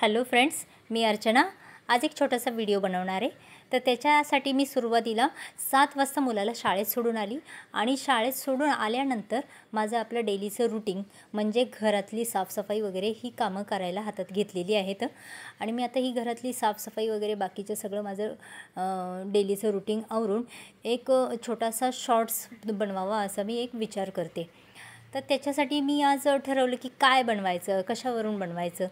Hello friends, मी अर्चना आज एक छोटासा व्हिडिओ बनवणार आहे। तर त्याच्यासाठी मी सुरुवातीला 7 वाजता मुलाला शाळेत सोडून आली आणि शाळेत सोडून आल्यानंतर माझं आपलं डेलीचं रूटीन म्हणजे घरातली साफसफाई वगैरे ही कामं करायला हातात घेतलेली आहेत। आणि मी आता ही घरातली साफसफाई वगैरे बाकीचं सगळं माझं डेलीचं रूटीन आवरून एक छोटासा शॉर्ट्स बनवावा असा मी एक विचार करते। तर त्याच्यासाठी मी आज ठरवलं की काय बनवायचं, कशावरून बनवायचं।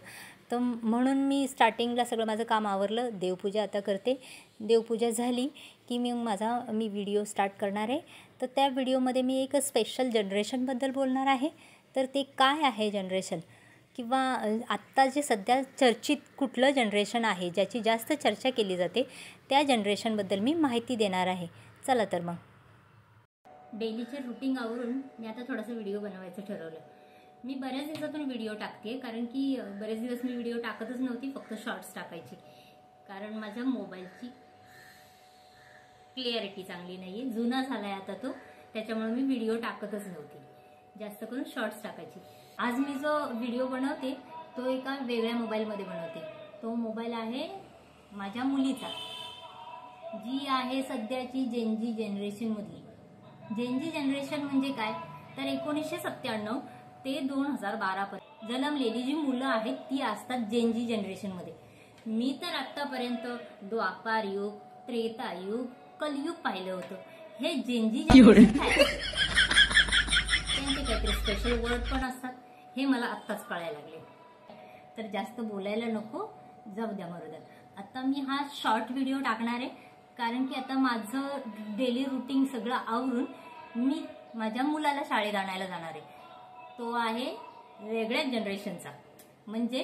तर म्हणून मी स्टार्टिंगला सगळं माझं काम आवरलं, देवपूजा आता करते। देवपूजा झाली की मी व्हिडिओ स्टार्ट करणार आहे। तर त्या व्हिडिओमध्ये मी एक स्पेशल जनरेशनबद्दल बोलणार आहे। तर ते काय आहे जनरेशन, किंवा आत्ता जे सध्या चर्चित कुठलं जनरेशन आहे ज्याची जास्त चर्चा केली जाते त्या जनरेशनबद्दल मी माहिती देणार आहे। चला तर मग डेलीचे रूटीन आवरून मी आता थोडासा व्हिडिओ बनवायचं ठरवलं। मी बऱ्याच दिवसातून व्हिडिओ टाकते, कारण की बरेच दिवस मी व्हिडिओ टाकतच नव्हती, फक्त शॉर्ट्स टाकायची। कारण माझ्या मोबाईलची क्लिअरिटी चांगली नाहीये, जुना झालाय आता तो, त्याच्यामुळे मी व्हिडिओ टाकतच नव्हती, जास्त करून शॉर्ट्स टाकायची। आज मी जो व्हिडिओ बनवते तो एका वेगळ्या मोबाईलमध्ये बनवते। तो मोबाईल आहे माझ्या मुलीचा, जी आहे सध्याची जेनजी जनरेशन मधली। जेनजी जनरेशन म्हणजे काय, तर 1997 ते 2012 पर्यंत जन्मलेली जी मुलं आहेत ती असतात जेनजी जनरेशन मध्ये। मी तर आतापर्यंत द्वापार युग, त्रेतायुग, कलयुग पाहिलं होतं। हे जेनजी जनरेशन काय, त्यांचे काहीतरी स्पेशल वर्ड पण असतात, हे मला आत्ताच कळायला लागले। तर जास्त बोलायला नको, जाऊ द्या मरू द्या। आता मी हा शॉर्ट व्हिडिओ टाकणार आहे, कारण की आता माझं डेली रुटीन सगळं आवरून मी माझ्या मुलाला शाळेत आणायला जाणार आहे। तो आहे वेगळ्या जनरेशनचा, म्हणजे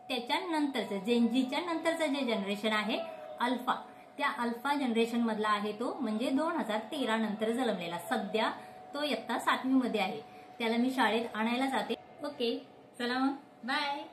त्याच्यानंतरचं जेनजीच्या नंतरचं जे जनरेशन आहे अल्फा, त्या अल्फा जनरेशन मधला आहे तो, म्हणजे 2013 नंतर जन्मलेला। सध्या तो इयत्ता 7वी मध्ये आहे, त्याला मी शाळेत आणायला जाते। ओके, चला मग, बाय।